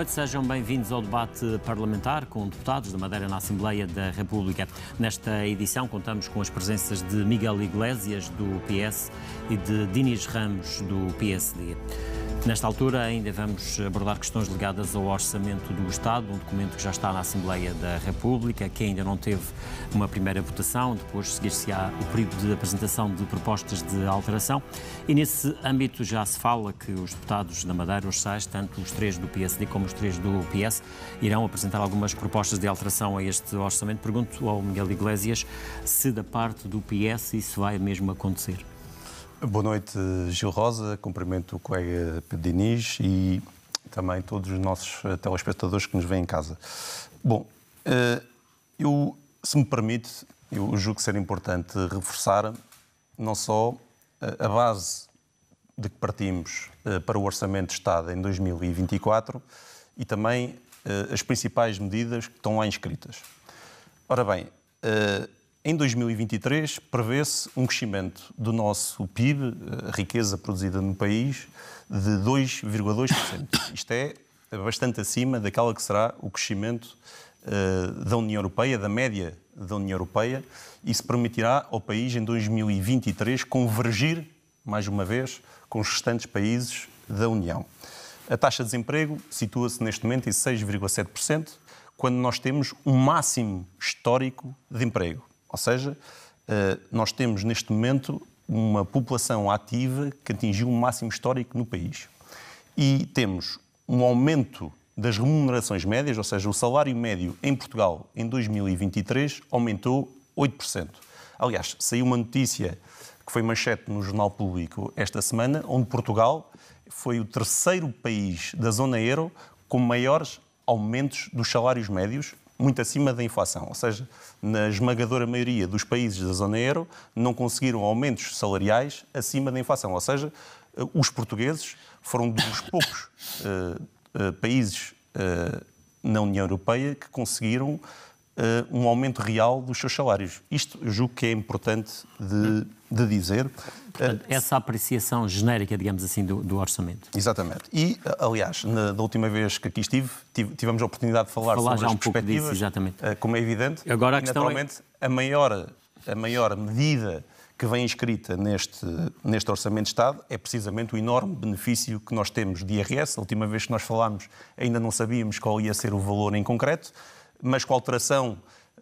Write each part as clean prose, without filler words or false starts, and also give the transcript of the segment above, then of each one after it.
noite, sejam bem-vindos ao debate parlamentar com deputados da Madeira na Assembleia da República. Nesta edição contamos com as presenças de Miguel Iglesias, do PS, e de Dinis Ramos, do PSD. Nesta altura ainda vamos abordar questões ligadas ao Orçamento do Estado, um documento que já está na Assembleia da República, que ainda não teve uma primeira votação, depois seguir-se-á o período de apresentação de propostas de alteração e nesse âmbito já se fala que os deputados da Madeira, os 6, tanto os 3 do PSD como os 3 do PS, irão apresentar algumas propostas de alteração a este orçamento. Pergunto ao Miguel Iglesias se da parte do PS isso vai mesmo acontecer. Boa noite, Gil Rosa, cumprimento o colega Pedro Dinis e também todos os nossos telespectadores que nos veem em casa. Bom, se me permite, eu julgo ser importante reforçar não só a base de que partimos para o Orçamento de Estado em 2024 e também as principais medidas que estão lá inscritas. Ora bem, em 2023 prevê-se um crescimento do nosso PIB, a riqueza produzida no país, de 2,2%. Isto é bastante acima daquela que será o crescimento da União Europeia, da média da União Europeia, e isso permitirá ao país em 2023 convergir, mais uma vez, com os restantes países da União. A taxa de desemprego situa-se neste momento em 6,7%, quando nós temos um máximo histórico de emprego. Ou seja, nós temos neste momento uma população ativa que atingiu um máximo histórico no país. E temos um aumento das remunerações médias, ou seja, o salário médio em Portugal em 2023 aumentou 8%. Aliás, saiu uma notícia que foi manchete no Jornal Público esta semana, onde Portugal foi o terceiro país da zona euro com maiores aumentos dos salários médios, muito acima da inflação. Ou seja, na esmagadora maioria dos países da zona euro não conseguiram aumentos salariais acima da inflação. Ou seja, os portugueses foram dos poucos países na União Europeia que conseguiram um aumento real dos seus salários. Isto eu julgo que é importante de dizer. Portanto, essa apreciação genérica, digamos assim, do orçamento. Exatamente. E, aliás, da última vez que aqui tivemos a oportunidade de falar sobre as perspectivas, disso, exatamente. Como é evidente. Agora a questão naturalmente, a maior medida que vem inscrita neste Orçamento de Estado é precisamente o enorme benefício que nós temos de IRS. A última vez que nós falámos ainda não sabíamos qual ia ser o valor em concreto, mas com a alteração,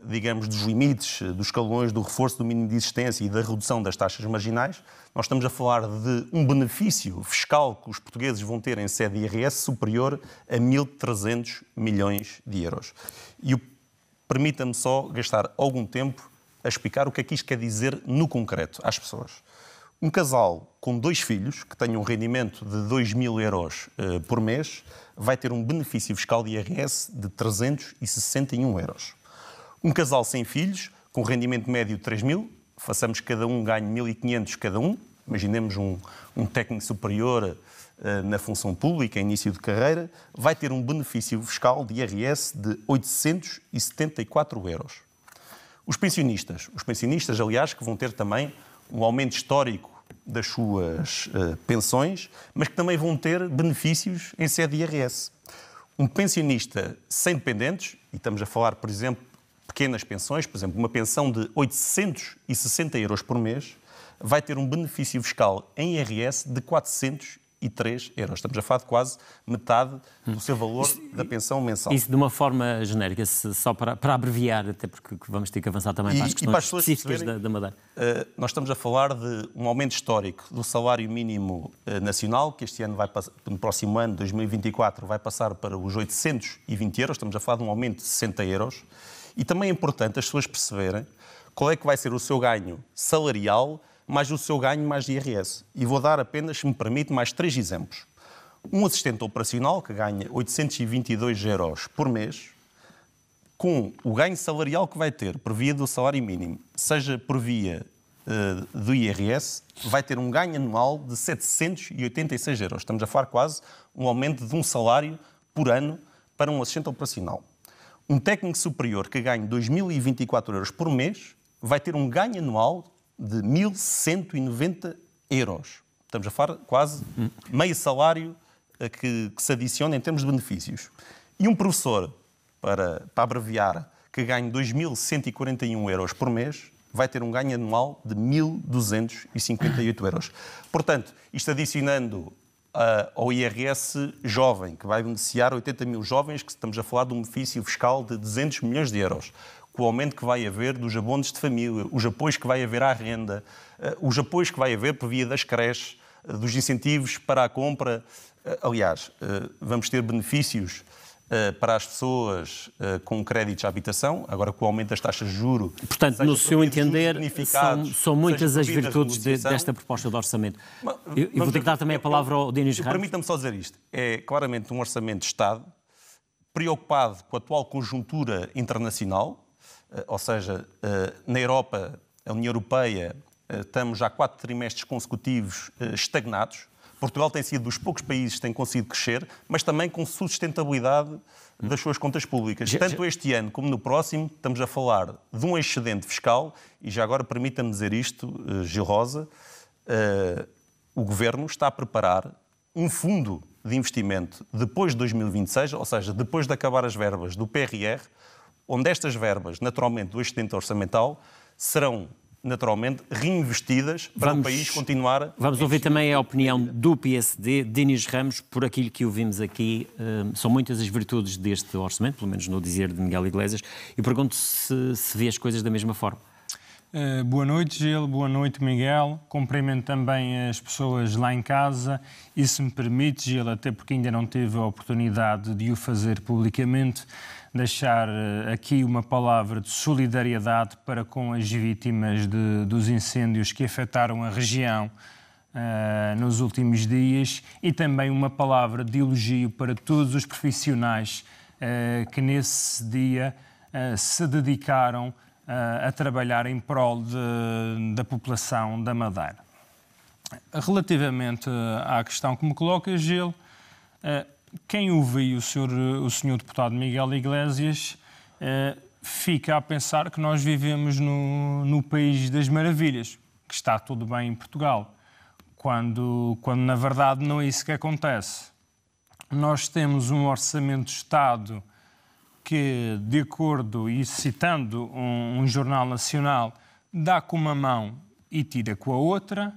digamos, dos limites, dos escalões, do reforço do mínimo de existência e da redução das taxas marginais, nós estamos a falar de um benefício fiscal que os portugueses vão ter em sede de IRS superior a 1.300 milhões de euros. E permita-me só gastar algum tempo a explicar o que é que isto quer dizer no concreto às pessoas. Um casal com 2 filhos, que tenha um rendimento de 2.000 euros por mês, vai ter um benefício fiscal de IRS de 361 euros. Um casal sem filhos, com rendimento médio de 3.000, façamos cada um ganhe 1.500 cada um, imaginemos um técnico superior na função pública, início de carreira, vai ter um benefício fiscal de IRS de 874 euros. Os pensionistas, aliás, que vão ter também um aumento histórico das suas pensões, mas que também vão ter benefícios em sede de IRS. Um pensionista sem dependentes, e estamos a falar, por exemplo, pequenas pensões, por exemplo, uma pensão de 860 euros por mês, vai ter um benefício fiscal em IRS de 403 euros. Estamos a falar de quase metade do seu valor da pensão mensal. Isso de uma forma genérica, só para abreviar, até porque vamos ter que avançar também para as questões específicas da Madeira. Nós estamos a falar de um aumento histórico do salário mínimo nacional, que este ano no próximo ano, 2024, vai passar para os 820 euros. Estamos a falar de um aumento de 60 euros. E também é importante as pessoas perceberem qual é que vai ser o seu ganho salarial mais o seu ganho mais de IRS. E vou dar apenas, se me permite, mais 3 exemplos. Um assistente operacional que ganha 822 euros por mês, com o ganho salarial que vai ter por via do salário mínimo, seja por via do IRS, vai ter um ganho anual de 786 euros. Estamos a falar quase um aumento de um salário por ano para um assistente operacional. Um técnico superior que ganhe 2.024 euros por mês vai ter um ganho anual de 1.190 euros. Estamos a falar quase meio salário que se adiciona em termos de benefícios. E um professor, para abreviar, que ganhe 2.141 euros por mês, vai ter um ganho anual de 1.258 euros. Portanto, isto adicionando ao IRS jovem, que vai beneficiar 80 mil jovens, que estamos a falar de um benefício fiscal de 200 milhões de euros, com o aumento que vai haver dos abonos de família, os apoios que vai haver à renda, os apoios que vai haver por via das creches, dos incentivos para a compra. Aliás, vamos ter benefícios para as pessoas com créditos de habitação, agora com o aumento das taxas de juros. Portanto, no seu entender, são muitas as virtudes desta proposta de orçamento. Eu vou ter que dar também a palavra ao Dinis Ramos. Permita-me só dizer isto. É claramente um orçamento de Estado preocupado com a atual conjuntura internacional, ou seja, na Europa, a União Europeia, estamos há 4 trimestres consecutivos estagnados. Portugal tem sido dos poucos países que têm conseguido crescer, mas também com sustentabilidade das suas contas públicas. Tanto este ano como no próximo, estamos a falar de um excedente fiscal, e já agora permita-me dizer isto, Gil Rosa, o Governo está a preparar um fundo de investimento depois de 2026, ou seja, depois de acabar as verbas do PRR, onde estas verbas, naturalmente, do excedente orçamental, serão naturalmente reinvestidas para o país continuar... Vamos ouvir também a opinião do PSD, Dinis Ramos, por aquilo que ouvimos aqui. São muitas as virtudes deste orçamento, pelo menos no dizer de Miguel Iglesias, e pergunto se vê as coisas da mesma forma. Boa noite, Gil. Boa noite, Miguel. Cumprimento também as pessoas lá em casa e, se me permite, Gil, até porque ainda não tive a oportunidade de o fazer publicamente, deixar aqui uma palavra de solidariedade para com as vítimas dos incêndios que afetaram a região nos últimos dias, e também uma palavra de elogio para todos os profissionais que nesse dia se dedicaram a trabalhar em prol da população da Madeira. Relativamente à questão que me coloca, Gil, quem ouviu o senhor deputado Miguel Iglesias fica a pensar que nós vivemos no país das maravilhas, que está tudo bem em Portugal, quando na verdade não é isso que acontece. Nós temos um orçamento de Estado que, de acordo e citando um jornal nacional, dá com uma mão e tira com a outra.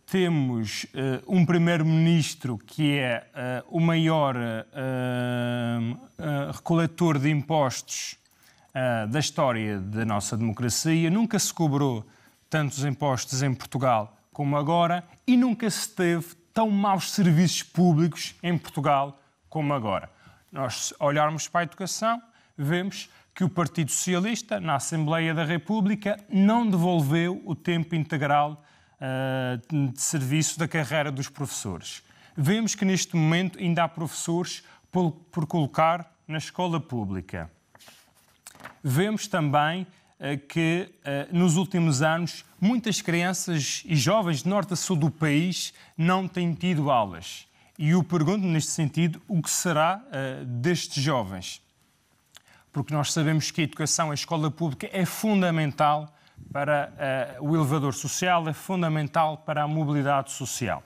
Temos um primeiro-ministro que é o maior recoletor de impostos da história da nossa democracia. Nunca se cobrou tantos impostos em Portugal como agora e nunca se teve tão maus serviços públicos em Portugal como agora. Nós, se olharmos para a educação, vemos que o Partido Socialista, na Assembleia da República, não devolveu o tempo integral de serviço da carreira dos professores. Vemos que neste momento ainda há professores por colocar na escola pública. Vemos também que nos últimos anos muitas crianças e jovens de norte a sul do país não têm tido aulas. E eu pergunto neste sentido o que será destes jovens. Porque nós sabemos que a educação, a escola pública é fundamental para o elevador social, é fundamental para a mobilidade social.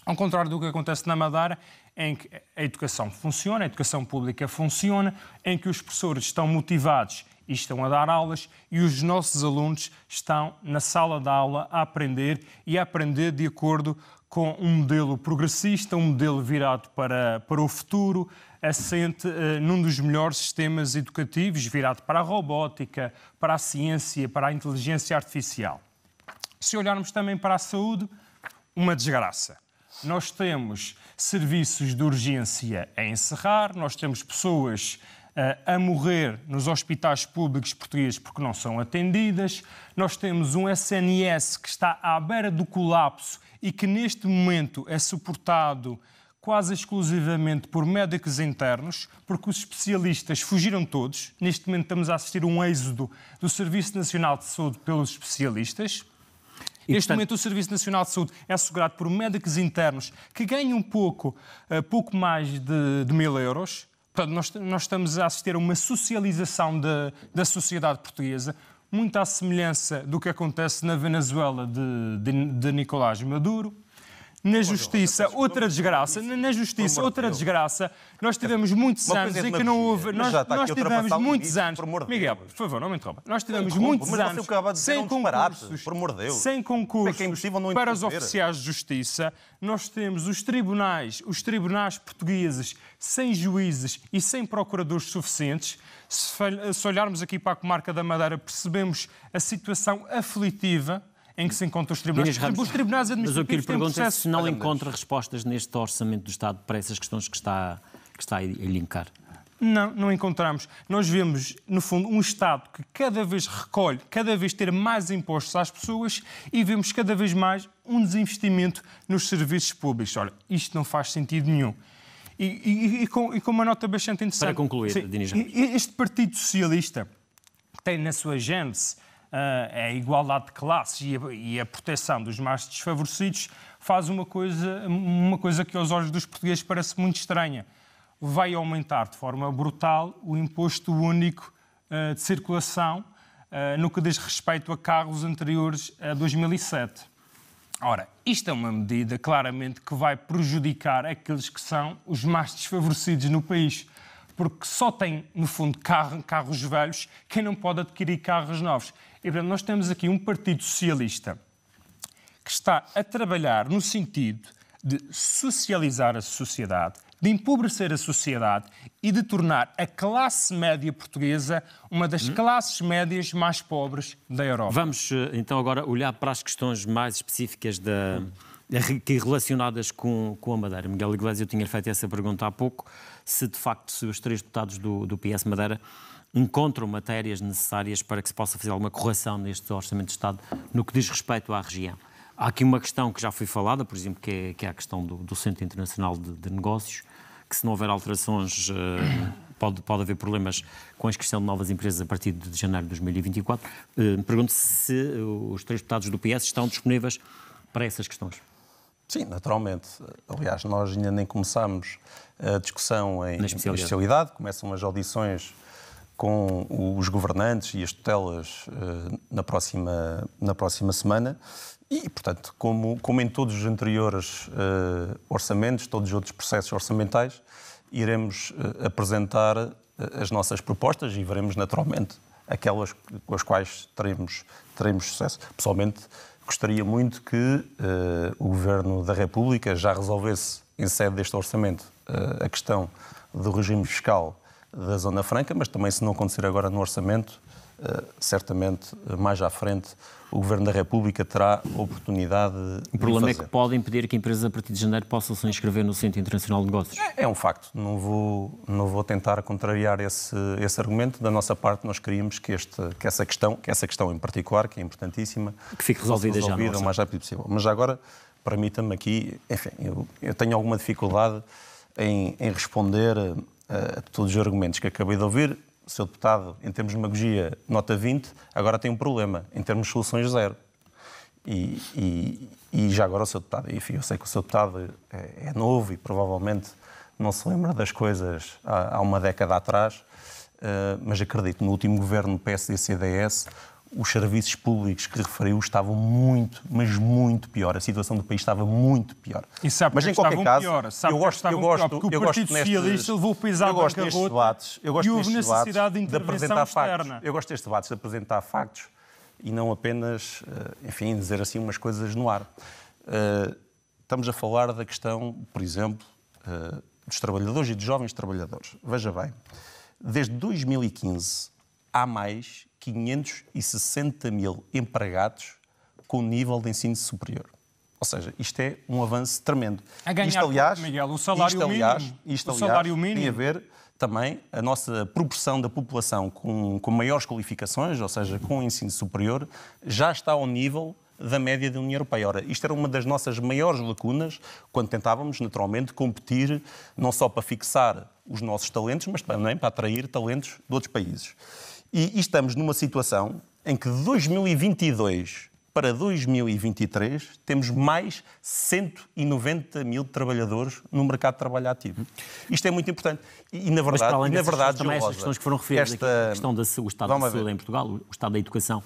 Ao contrário do que acontece na Madeira, em que a educação funciona, a educação pública funciona, em que os professores estão motivados e estão a dar aulas e os nossos alunos estão na sala de aula a aprender e a aprender de acordo com um modelo progressista, um modelo virado para o futuro, assente num dos melhores sistemas educativos, virado para a robótica, para a ciência, para a inteligência artificial. Se olharmos também para a saúde, uma desgraça. Nós temos serviços de urgência a encerrar, nós temos pessoas a morrer nos hospitais públicos portugueses porque não são atendidas, nós temos um SNS que está à beira do colapso e que neste momento é suportado quase exclusivamente por médicos internos, porque os especialistas fugiram todos. Neste momento estamos a assistir a um êxodo do Serviço Nacional de Saúde pelos especialistas. Neste momento o Serviço Nacional de Saúde é assegurado por médicos internos que ganham pouco mais de 1.000 euros. Portanto, nós estamos a assistir a uma socialização da sociedade portuguesa, muito à semelhança do que acontece na Venezuela de Nicolás Maduro. Na Justiça, outra desgraça. Na Justiça, outra desgraça. Nós tivemos muitos anos em que não houve... Nós tivemos muitos anos... Miguel, por favor, não me interrompa. Nós tivemos muitos anos sem concursos para os oficiais de Justiça. Nós temos os tribunais portugueses sem juízes e sem procuradores suficientes. Se olharmos aqui para a comarca da Madeira, percebemos a situação aflitiva em que se encontram os tribunais. Os tribunais administrativos. Mas o que lhe pergunto é se não encontra respostas neste orçamento do Estado para essas questões que está a elencar. Não encontramos. Nós vemos, no fundo, um Estado que cada vez recolhe, cada vez ter mais impostos às pessoas e vemos cada vez mais um desinvestimento nos serviços públicos. Olha, isto não faz sentido nenhum. E com uma nota bastante interessante. Para concluir, Dinis Ramos. Este Partido Socialista tem na sua gênese a igualdade de classes e a proteção dos mais desfavorecidos, faz uma coisa que aos olhos dos portugueses parece muito estranha. Vai aumentar de forma brutal o imposto único de circulação no que diz respeito a carros anteriores a 2007. Ora, isto é uma medida claramente que vai prejudicar aqueles que são os mais desfavorecidos no país, porque só tem, no fundo, carros velhos quem não pode adquirir carros novos. E, portanto, nós temos aqui um Partido Socialista que está a trabalhar no sentido de socializar a sociedade, de empobrecer a sociedade e de tornar a classe média portuguesa uma das classes médias mais pobres da Europa. Vamos, então, agora olhar para as questões mais específicas relacionadas com a Madeira. Miguel Iglesias, eu tinha feito essa pergunta há pouco, se de facto os três deputados do PS Madeira encontram matérias necessárias para que se possa fazer alguma correção neste Orçamento de Estado no que diz respeito à região. Há aqui uma questão que já foi falada, por exemplo, que é a questão do Centro Internacional de Negócios, que se não houver alterações pode haver problemas com a inscrição de novas empresas a partir de janeiro de 2024. Pergunto se os três deputados do PS estão disponíveis para essas questões. Sim, naturalmente. Aliás, nós ainda nem começámos a discussão em especialidade. Começam as audições com os governantes e as tutelas na próxima semana. E, portanto, como em todos os anteriores orçamentos, todos os outros processos orçamentais, iremos apresentar as nossas propostas e veremos naturalmente aquelas com as quais teremos sucesso. Pessoalmente, gostaria muito que o Governo da República já resolvesse, em sede deste orçamento, a questão do regime fiscal da Zona Franca, mas também, se não acontecer agora no orçamento, certamente mais à frente o Governo da República terá a oportunidade de fazer. O problema é que pode impedir que empresas a partir de janeiro possam se inscrever no Centro Internacional de Negócios. É um facto. Não vou tentar contrariar esse argumento. Da nossa parte, nós queríamos que essa questão em particular, que é importantíssima, que fique resolvida já o mais rápido possível. Mas agora, permita-me aqui, enfim, eu tenho alguma dificuldade em responder a todos os argumentos que acabei de ouvir. O Sr. Deputado, em termos de demagogia, nota 20, agora tem um problema, em termos de soluções, zero. E já agora o Sr. Deputado, enfim, eu sei que o Sr. Deputado é novo e provavelmente não se lembra das coisas há uma década atrás, mas acredito, no último governo PSD-CDS, os serviços públicos que referiu estavam muito, mas muito pior. A situação do país estava muito pior. E sabe mas em qualquer caso, eu gosto porque o Partido Socialista levou o país à bancarrota e houve necessidade de intervenção externa. Eu gosto destes debates de apresentar factos e não apenas, enfim, dizer assim umas coisas no ar. Estamos a falar da questão, por exemplo, dos trabalhadores e dos jovens trabalhadores. Veja bem, desde 2015 há mais 560 mil empregados com nível de ensino superior. Ou seja, isto é um avanço tremendo. A ganhar, isto, aliás, Miguel, o salário mínimo. Tem a ver também a nossa proporção da população com maiores qualificações, ou seja, com ensino superior, já está ao nível da média da União Europeia. Ora, isto era uma das nossas maiores lacunas quando tentávamos, naturalmente, competir não só para fixar os nossos talentos, mas também para atrair talentos de outros países. E estamos numa situação em que de 2022 para 2023 temos mais 190 mil trabalhadores no mercado de trabalho ativo. Isto é muito importante. E na verdade, também essas questões que foram referidas aqui, a questão do Estado da Saúde em Portugal, o Estado da Educação,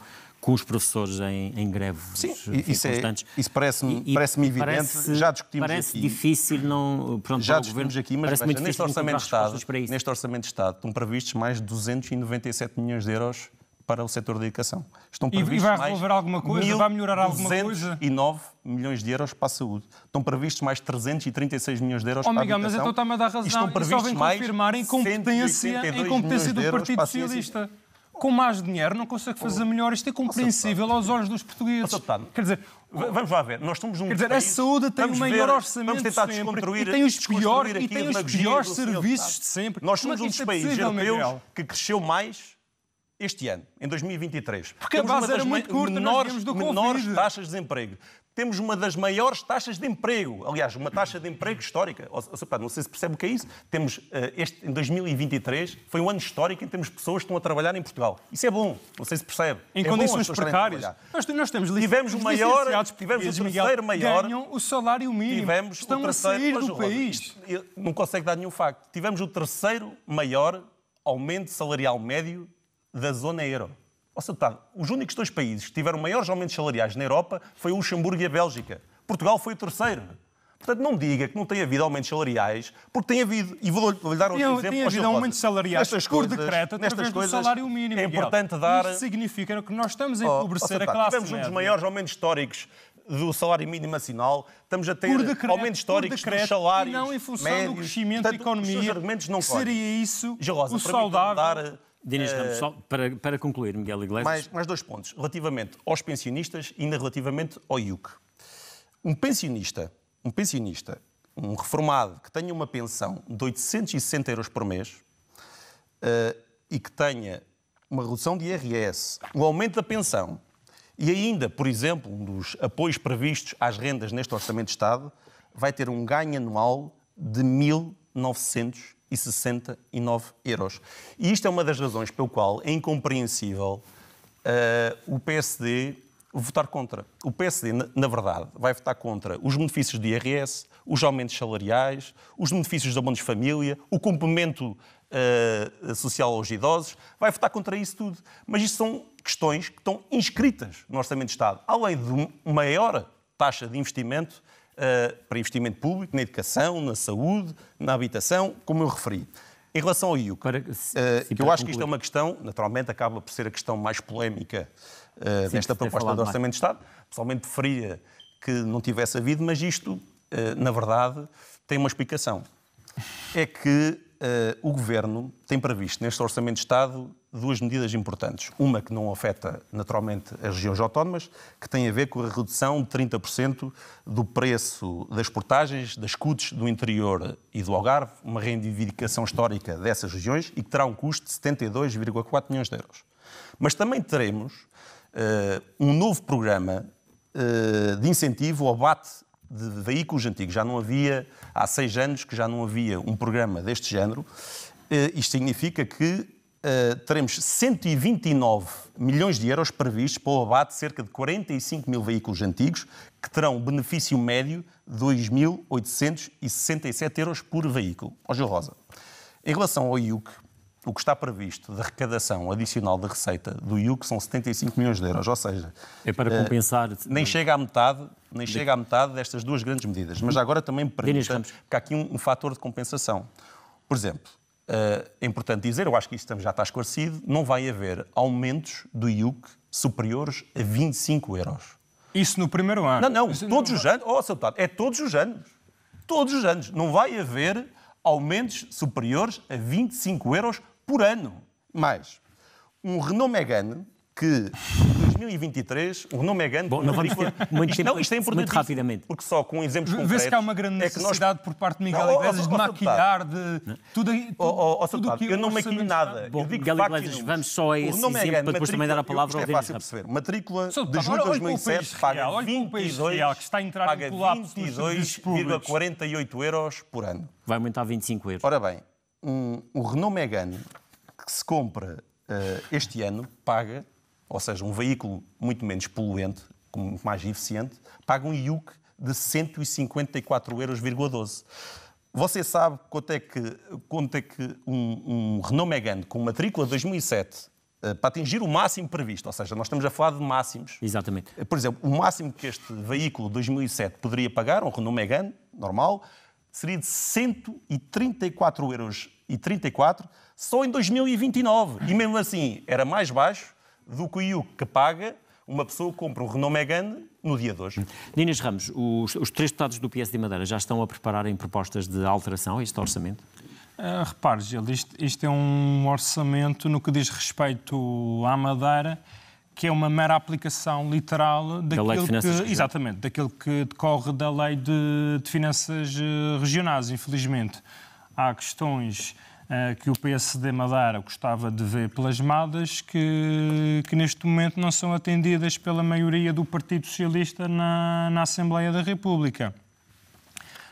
Com os professores em greve. Sim, constantes. Isso parece-me evidente. Já discutimos parece aqui. Difícil não... Pronto, já discutimos aqui, mas veja, neste Orçamento de Estado estão previstos mais de 297 milhões de euros para o setor da educação. Estão previstos e vai resolver alguma coisa? Vai melhorar alguma coisa? 209 milhões de euros para a saúde. Estão previstos mais 336 milhões de euros para a Miguel, habitação. mas então está-me a dar razão. Estão previstos só vem mais confirmar a incompetência do Partido Socialista. Com mais dinheiro não consegue fazer melhor. Isto é compreensível aos olhos dos portugueses. Quer dizer, vamos lá ver. Nós somos um país... a saúde tem o maior orçamento de sempre. E tem os piores serviços de sempre. Nós somos um dos países europeus que cresceu mais este ano, em 2023. Porque a base era muito curta, menores taxas de desemprego. Temos uma das maiores taxas de emprego. Aliás, uma taxa de emprego histórica. Não sei se percebe o que é isso. Temos, em 2023, foi um ano histórico em termos de pessoas que estão a trabalhar em Portugal. Isso é bom. Não sei se percebe. Em condições precárias. Nós temos o terceiro maior... Ganham o salário mínimo. Estão a sair do país. Não consegue dar nenhum facto. Tivemos o terceiro maior aumento salarial médio da zona euro. Os únicos dois países que tiveram maiores aumentos salariais na Europa foi o Luxemburgo e a Bélgica. Portugal foi o terceiro. Portanto, não diga que não tem havido aumentos salariais, porque tem havido. E vou-lhe dar outro exemplo. Tem havido aumentos salariais por decreto através do salário mínimo. É importante dar... Isto significa que nós estamos a empobrecer a classe média. Tivemos um dos maiores aumentos históricos do salário mínimo nacional. Estamos a ter aumentos históricos dos salários e não em função médios. Do crescimento da economia. Os argumentos não seria isso o saudável... Dinis Ramos, só para concluir, Miguel Iglesias. Mais dois pontos. Relativamente aos pensionistas e ainda relativamente ao IUC. Um pensionista, um reformado, que tenha uma pensão de 860 euros por mês e que tenha uma redução de IRS, um aumento da pensão e ainda, por exemplo, um dos apoios previstos às rendas neste Orçamento de Estado, vai ter um ganho anual de 1.969 euros. E isto é uma das razões pelo qual é incompreensível o PSD votar contra. O PSD, na verdade, vai votar contra os benefícios de IRS, os aumentos salariais, os benefícios de abonos de família, o complemento social aos idosos, vai votar contra isso tudo. Mas isto são questões que estão inscritas no Orçamento de Estado, além de uma maior taxa de investimento para investimento público, na educação, na saúde, na habitação, como eu referi. Em relação ao IUC, que eu acho que isto é uma questão, naturalmente acaba por ser a questão mais polémica desta proposta do Orçamento de Estado. Pessoalmente preferia que não tivesse havido, mas isto, na verdade, tem uma explicação. É que o Governo tem previsto neste Orçamento de Estado duas medidas importantes. Uma que não afeta naturalmente as regiões autónomas, que tem a ver com a redução de 30% do preço das portagens das CUTs do interior e do Algarve, uma reivindicação histórica dessas regiões e que terá um custo de 72,4 milhões de euros. Mas também teremos um novo programa de incentivo ao abate de veículos antigos. Já não havia, há 6 anos que já não havia um programa deste género. Isto significa que teremos 129 milhões de euros previstos para o abate de cerca de 45 mil veículos antigos, que terão benefício médio de 2.867 euros por veículo. Ó Gil Rosa, em relação ao IUC, o que está previsto de arrecadação adicional da receita do IUC são 75 milhões de euros, ou seja... É para compensar... Nem chega à metade destas duas grandes medidas. Mas agora também me permita, porque há aqui um fator de compensação. Por exemplo, é importante dizer, eu acho que isso já está esclarecido, não vai haver aumentos do IUC superiores a 25 euros. Isso no primeiro ano? Não, todos os anos. Oh, Sr. Deputado, é todos os anos. Todos os anos. Não vai haver aumentos superiores a 25 euros por ano. Mais, um Renault Megane que, em 2023, o Renault Megane... Bom, não vamos ter muito tempo, isto é importante muito rapidamente. Porque só com exemplos concretos... Vê-se que há uma grande necessidade por parte de Miguel Iglesias de maquilhar, de tudo o que... Eu não maquilho nada. Bom, Miguel Iglesias, vamos só a esse exemplo para depois também dar a palavra ao Denis Ramos. Matrícula de julho de 2007 paga 22,48 euros por ano. Vai aumentar 25 euros. Ora bem, o Renault Megane que se compra este ano paga, ou seja, um veículo muito menos poluente, mais eficiente, paga um IUC de 154,12 euros. Você sabe quanto é que um Renault Megane com matrícula de 2007 para atingir o máximo previsto, ou seja, nós estamos a falar de máximos. Exatamente. Por exemplo, o máximo que este veículo 2007 poderia pagar, um Renault Megane, normal, seria de 134,34 euros só em 2029. E mesmo assim era mais baixo do que o que paga uma pessoa que compra um Renault Megane no dia de hoje. Dinis Ramos, os 3 deputados do PS de Madeira já estão a prepararem propostas de alteração a este orçamento? Repare, Gil, isto é um orçamento no que diz respeito à Madeira, que é uma mera aplicação literal daquilo Lei de Finanças Regionais. Exatamente, daquilo que decorre da Lei de Finanças Regionais, infelizmente. Há questões que o PSD Madeira gostava de ver plasmadas que neste momento não são atendidas pela maioria do Partido Socialista na Assembleia da República.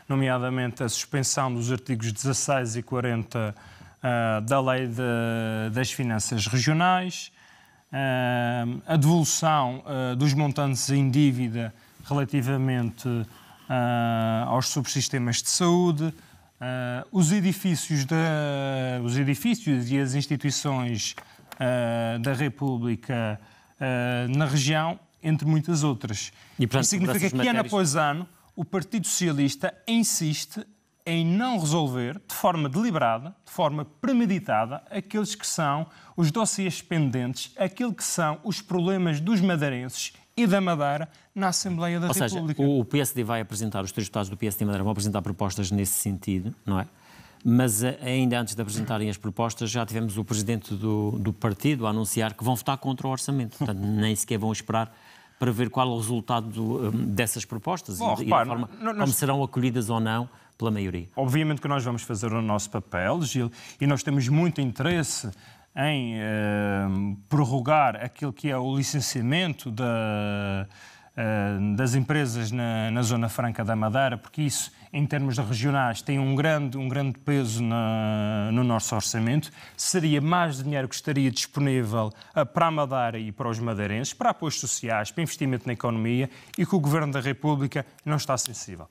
Nomeadamente a suspensão dos artigos 16 e 40 da Lei das Finanças Regionais, a devolução dos montantes em dívida relativamente aos subsistemas de saúde, os edifícios e as instituições da República na região, entre muitas outras. E, portanto, isso significa que ano após ano o Partido Socialista insiste em não resolver de forma deliberada, de forma premeditada, aqueles que são os dossiês pendentes, aquilo que são os problemas dos madeirenses e da Madeira na Assembleia da República. Ou seja, o PSD vai apresentar, os 3 deputados do PSD Madeira vão apresentar propostas nesse sentido, não é? Mas ainda antes de apresentarem as propostas, já tivemos o presidente do partido a anunciar que vão votar contra o orçamento. Portanto, nem sequer vão esperar para ver qual é o resultado dessas propostas e da forma como serão acolhidas ou não pela maioria. Obviamente que nós vamos fazer o nosso papel, Gil, e nós temos muito interesse em prorrogar aquilo que é o licenciamento das empresas na Zona Franca da Madeira, porque isso, em termos regionais, tem um grande peso no nosso orçamento. Seria mais dinheiro que estaria disponível para a Madeira e para os madeirenses, para apoios sociais, para investimento na economia, e que o Governo da República não está sensível.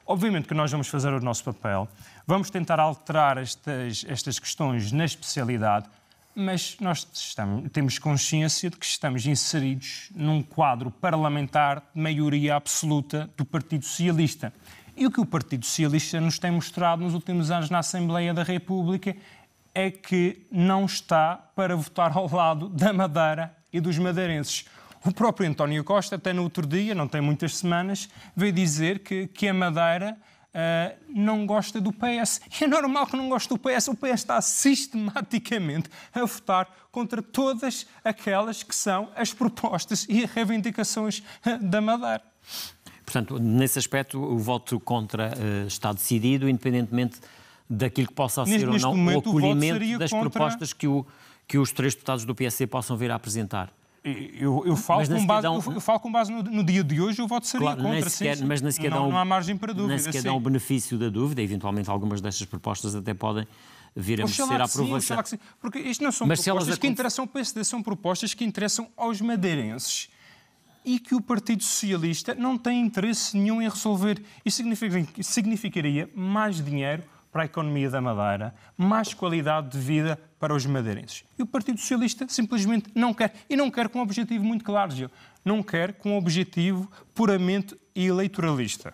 Obviamente que nós vamos fazer o nosso papel, vamos tentar alterar estas questões na especialidade, mas nós temos consciência de que estamos inseridos num quadro parlamentar de maioria absoluta do Partido Socialista. E o que o Partido Socialista nos tem mostrado nos últimos anos na Assembleia da República é que não está para votar ao lado da Madeira e dos madeirenses. O próprio António Costa, até no outro dia, não tem muitas semanas, veio dizer que a Madeira não gosta do PS. E é normal que não goste do PS. O PS está sistematicamente a votar contra todas aquelas que são as propostas e reivindicações da Madeira. Portanto, nesse aspecto, o voto contra está decidido, independentemente daquilo que possa ser ou não o acolhimento das propostas que os 3 deputados do PSD possam vir a apresentar. Eu falo com base no dia de hoje, o voto seria claro, contra, mas nem sequer não há margem para dúvida. Nem sequer dão o benefício da dúvida, eventualmente algumas destas propostas até podem vir a merecer a aprovação. Sim, porque isto não são propostas que interessam ao PSD, são propostas que interessam aos madeirenses e que o Partido Socialista não tem interesse nenhum em resolver. Isso significaria mais dinheiro para a economia da Madeira, mais qualidade de vida para os madeirenses. E o Partido Socialista simplesmente não quer. E não quer com um objetivo muito claro, Gil. Não quer com um objetivo puramente eleitoralista.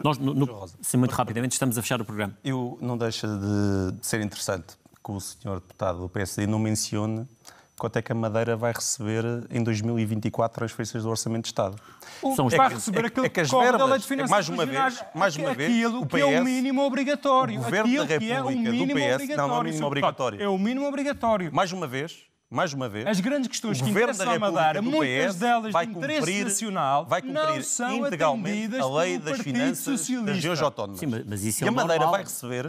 Nós, muito rapidamente, estamos a fechar o programa. Não deixa de ser interessante que o senhor deputado do PSD não mencione quanto é que a Madeira vai receber em 2024 transferências do Orçamento de Estado. Vai receber aquilo que corre da Lei de Finanças Regionais, mais uma vez, aquilo que é o mínimo obrigatório. O Governo da República do PS não é o mínimo obrigatório. É o mínimo obrigatório. Mais uma vez, as grandes questões que interessam a Madeira, muitas delas de interesse nacional, não são integralmente a Lei das Finanças das regiões autónomas. Sim, mas isso é a Madeira vai receber,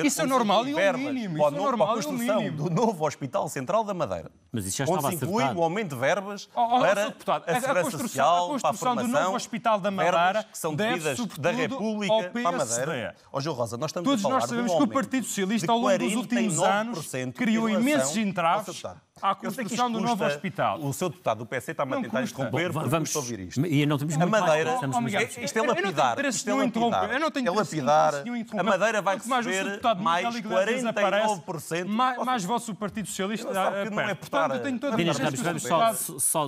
isso é normal e o mínimo. Para a construção do novo Hospital Central da Madeira. Mas isso já estava acertado. Onde se inclui o aumento de verbas para a segurança social, para a formação, do novo Hospital da Madeira, que são devidas da República para a Madeira. Gil Rosa, todos nós sabemos que o Partido Socialista, ao longo dos últimos anos, criou imensos entraves à construção do novo hospital. O seu deputado do PC está-me a tentar interromper porque vamos ouvir isto. E não temos A muito Madeira, mais, isto é lapidar. Isto é lapidar. É lapidar. A Madeira vai receber mais 49%. Mais votos do Partido Socialista. Não é portar. Inês Ramos, vamos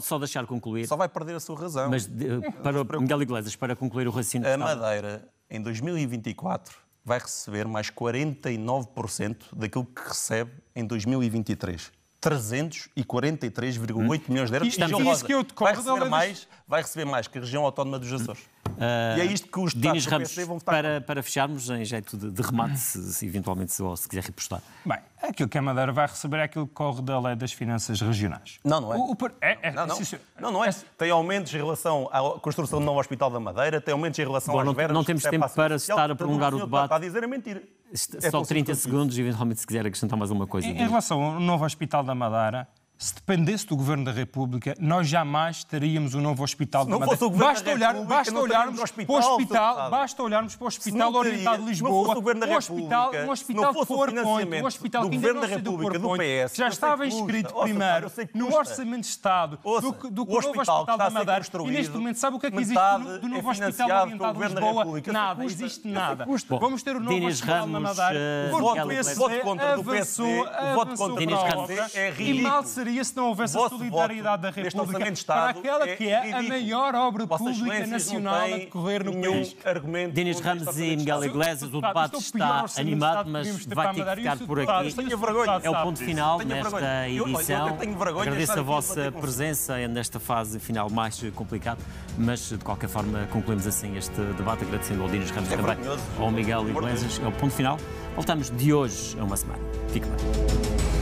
só deixar concluir. Só vai perder a sua razão. Mas para Miguel Iglesias, para concluir o raciocínio. A Madeira, em 2024, vai receber mais 49% daquilo que recebe em 2023. 343,8 milhões de euros. Vai receber mais que a região autónoma dos Açores. E é isto que os deputados do PC vão votar. Para fecharmos, em jeito de remate, se eventualmente se quiser repostar. Bem, aquilo que a Madeira vai receber é aquilo que corre da lei das finanças regionais. Não é. Não é. Tem aumentos em relação à construção do novo Hospital da Madeira, tem aumentos em relação às verbas. Não temos tempo para estar a prolongar o debate. Está a dizer é mentira. Só 30 segundos, eventualmente, se quiser acrescentar mais uma coisa. Em relação ao novo Hospital da Madeira, se dependesse do Governo da República, nós jamais teríamos um novo Hospital da Madeira. Basta olharmos para o Hospital Oriental de Lisboa, um hospital de PowerPoint, um hospital que ainda não saiu do PowerPoint, que já estava inscrito primeiro no Orçamento de Estado do novo Hospital da Madeira. E neste momento, sabe o que é que existe do novo Hospital Oriental de Lisboa? Nada, existe nada. Vamos ter o novo Hospital da Madeira. Voto contra do PC, voto contra do PC é ridículo. Se não houvesse a solidariedade da República para aquela que é a maior obra pública nacional a decorrer no país. Inês Ramos e Miguel Iglesias, o debate está animado, mas vai ter que ficar por aqui. É o ponto final nesta edição. Agradeço a vossa presença nesta fase final mais complicada, mas de qualquer forma concluímos assim este debate, agradecendo ao Inês Ramos também, ao Miguel Iglesias. É o ponto final. Voltamos de hoje a uma semana. Fique bem.